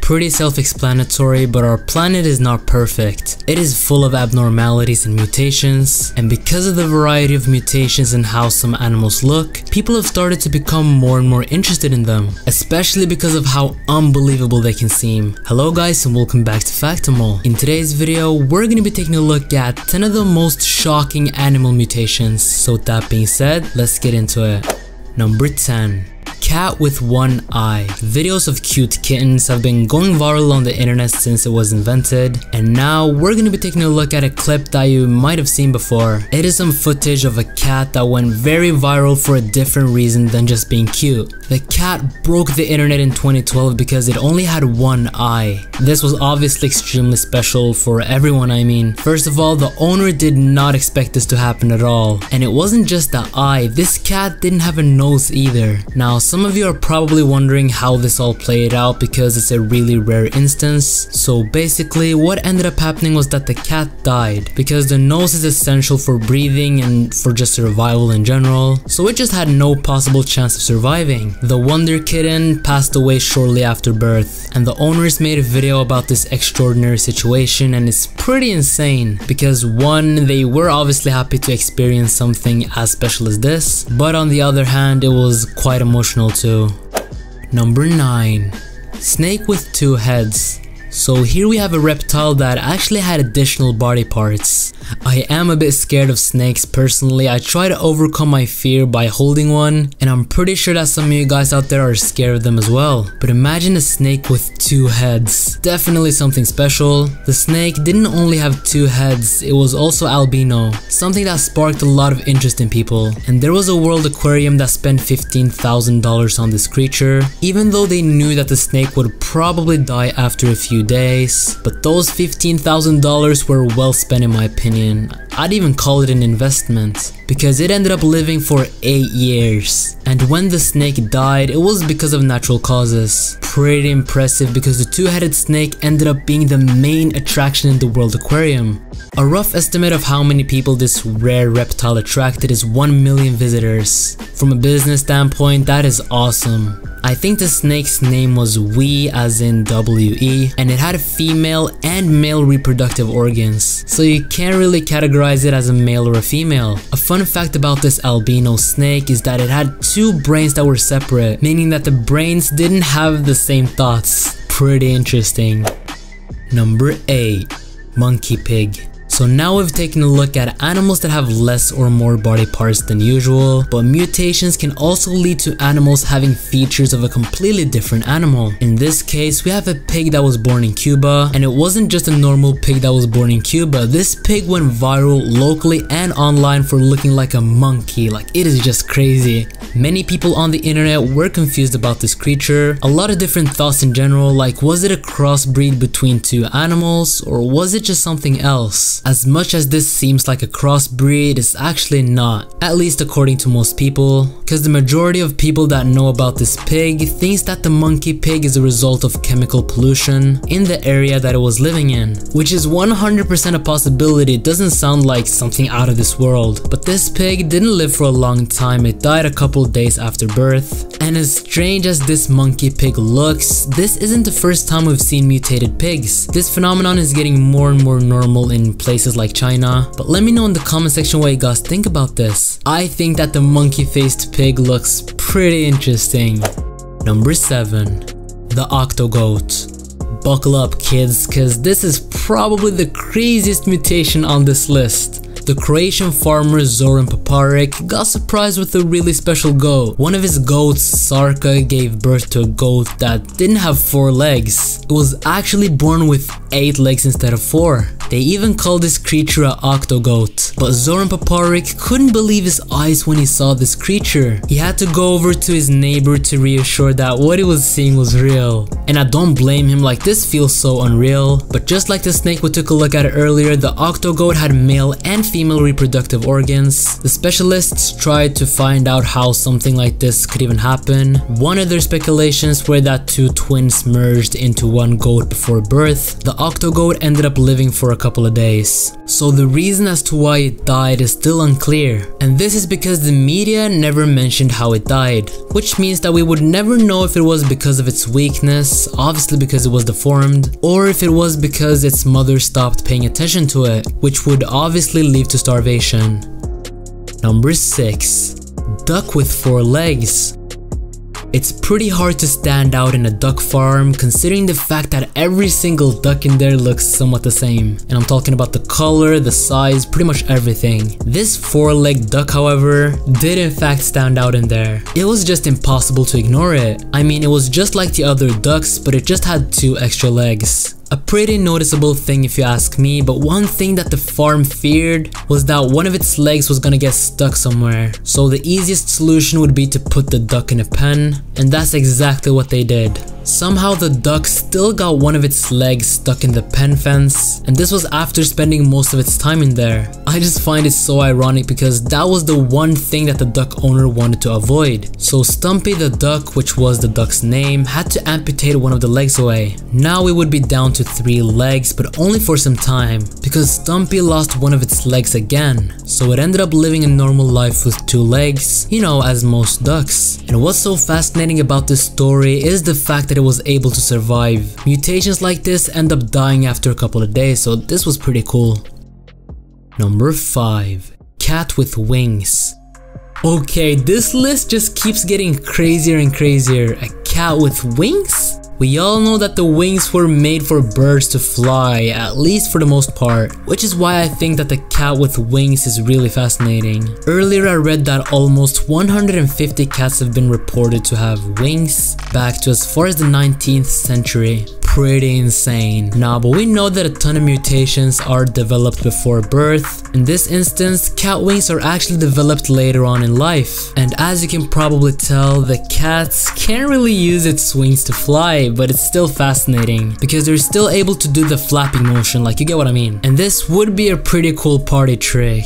pretty self-explanatory, but our planet is not perfect. It is full of abnormalities and mutations, and because of the variety of mutations and how some animals look, people have started to become more and more interested in them, especially because of how unbelievable they can seem. Hello guys and welcome back to Factimal. In today's video, we're going to be taking a look at 10 of the most shocking animal mutations. So with that being said, let's get into it. Number 10. Cat with one eye. Videos of cute kittens have been going viral on the internet since it was invented, and now we're gonna be taking a look at a clip that you might have seen before. It is some footage of a cat that went very viral for a different reason than just being cute. The cat broke the internet in 2012 because it only had one eye. This was obviously extremely special for everyone. I mean, first of all, the owner did not expect this to happen at all. And it wasn't just the eye, this cat didn't have a nose either. Now, some of you are probably wondering how this all played out because it's a really rare instance. So basically, what ended up happening was that the cat died because the nose is essential for breathing and for just survival in general. So it just had no possible chance of surviving. The wonder kitten passed away shortly after birth, and the owners made a video about this extraordinary situation, and it's pretty insane because one, they were obviously happy to experience something as special as this, but on the other hand, it was quite emotional too. Number 9. Snake with two heads. So here we have a reptile that actually had additional body parts. I am a bit scared of snakes personally. I try to overcome my fear by holding one, and I'm pretty sure that some of you guys out there are scared of them as well. But imagine a snake with two heads. Definitely something special. The snake didn't only have two heads, it was also albino, something that sparked a lot of interest in people. And there was a world aquarium that spent $15,000 on this creature, even though they knew that the snake would probably die after a few days. But those $15,000 were well spent in my opinion. I'd even call it an investment because it ended up living for 8 years. And when the snake died, it was because of natural causes. Pretty impressive because the two-headed snake ended up being the main attraction in the World Aquarium. A rough estimate of how many people this rare reptile attracted is 1 million visitors. From a business standpoint, that is awesome. I think the snake's name was Wee, as in W-E, and it had female and male reproductive organs, so you can't really categorize it as a male or a female. A fun fact about this albino snake is that it had two brains that were separate, meaning that the brains didn't have the same thoughts. Pretty interesting. Number 8. Monkey pig. So now we've taken a look at animals that have less or more body parts than usual, but mutations can also lead to animals having features of a completely different animal. In this case, we have a pig that was born in Cuba, and it wasn't just a normal pig that was born in Cuba. This pig went viral locally and online for looking like a monkey. Like, it is just crazy. Many people on the internet were confused about this creature. A lot of different thoughts in general, like was it a crossbreed between two animals, or was it just something else? As much as this seems like a crossbreed, it's actually not, at least according to most people, because the majority of people that know about this pig thinks that the monkey pig is a result of chemical pollution in the area that it was living in, which is 100% a possibility. It doesn't sound like something out of this world, but this pig didn't live for a long time. It died a couple days after birth, and as strange as this monkey pig looks, this isn't the first time we've seen mutated pigs. This phenomenon is getting more and more normal in places like China, but let me know in the comment section what you guys think about this. I think that the monkey-faced pig looks pretty interesting. Number 7. The octogoat. Buckle up kids, cause this is probably the craziest mutation on this list. The Croatian farmer Zoran Paparik got surprised with a really special goat. One of his goats, Sarka, gave birth to a goat that didn't have 4 legs. It was actually born with 8 legs instead of 4. They even called this creature an octogoat. But Zoran Paparik couldn't believe his eyes when he saw this creature. He had to go over to his neighbor to reassure that what he was seeing was real. And I don't blame him, like this feels so unreal. But just like the snake we took a look at earlier, the octogoat had male and female reproductive organs. The specialists tried to find out how something like this could even happen. One of their speculations were that two twins merged into one goat before birth. The octogoat ended up living for a couple of days. So the reason as to why it died is still unclear, and this is because the media never mentioned how it died, which means that we would never know if it was because of its weakness, obviously because it was deformed, or if it was because its mother stopped paying attention to it, which would obviously lead to starvation. Number 6. Duck with 4 legs. It's pretty hard to stand out in a duck farm considering the fact that every single duck in there looks somewhat the same. And I'm talking about the color, the size, pretty much everything. This 4-legged duck, however, did in fact stand out in there. It was just impossible to ignore it. I mean, it was just like the other ducks, but it just had 2 extra legs. A pretty noticeable thing if you ask me, but one thing that the farm feared was that one of its legs was gonna get stuck somewhere. So the easiest solution would be to put the duck in a pen, and that's exactly what they did. Somehow the duck still got one of its legs stuck in the pen fence, and this was after spending most of its time in there. I just find it so ironic because that was the one thing that the duck owner wanted to avoid. So Stumpy the duck, which was the duck's name, had to amputate one of the legs away. Now we would be down to 3 legs, but only for some time, because Stumpy lost one of its legs again. So it ended up living a normal life with 2 legs, you know, as most ducks. And what's so fascinating about this story is the fact that it was able to survive. Mutations like this end up dying after a couple of days, so this was pretty cool. Number 5. Cat with wings. Okay, this list just keeps getting crazier and crazier. A cat with wings? We all know that the wings were made for birds to fly, at least for the most part, which is why I think that the cat with wings is really fascinating. Earlier I read that almost 150 cats have been reported to have wings back to as far as the 19th century. Pretty insane. Nah, but we know that a ton of mutations are developed before birth. In this instance, cat wings are actually developed later on in life. And as you can probably tell, the cats can't really use its wings to fly, but it's still fascinating because they're still able to do the flapping motion, like, you get what I mean. And this would be a pretty cool party trick.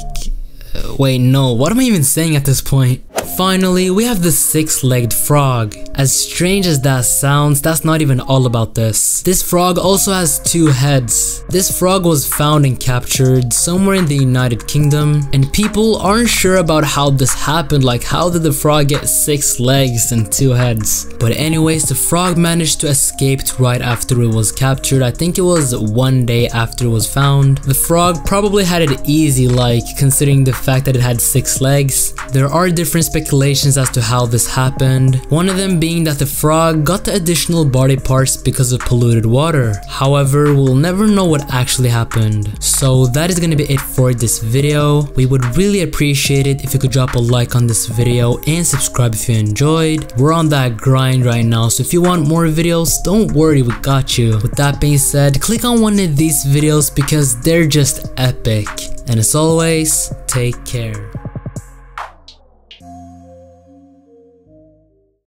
Wait, no, what am I even saying at this point? Finally, we have the 6-legged frog. As strange as that sounds, that's not even all about this. This frog also has 2 heads. This frog was found and captured somewhere in the United Kingdom, and people aren't sure about how this happened, like how did the frog get 6 legs and 2 heads? But anyways, the frog managed to escape right after it was captured. I think it was 1 day after it was found. The frog probably had it easy, like, considering the fact that it had 6 legs. There are different speculations as to how this happened, one of them being that the frog got the additional body parts because of polluted water. However, we'll never know what actually happened. So that is gonna be it for this video. We would really appreciate it if you could drop a like on this video and subscribe if you enjoyed. We're on that grind right now, so if you want more videos, don't worry, we got you. With that being said, click on one of these videos because they're just epic. And as always, take care.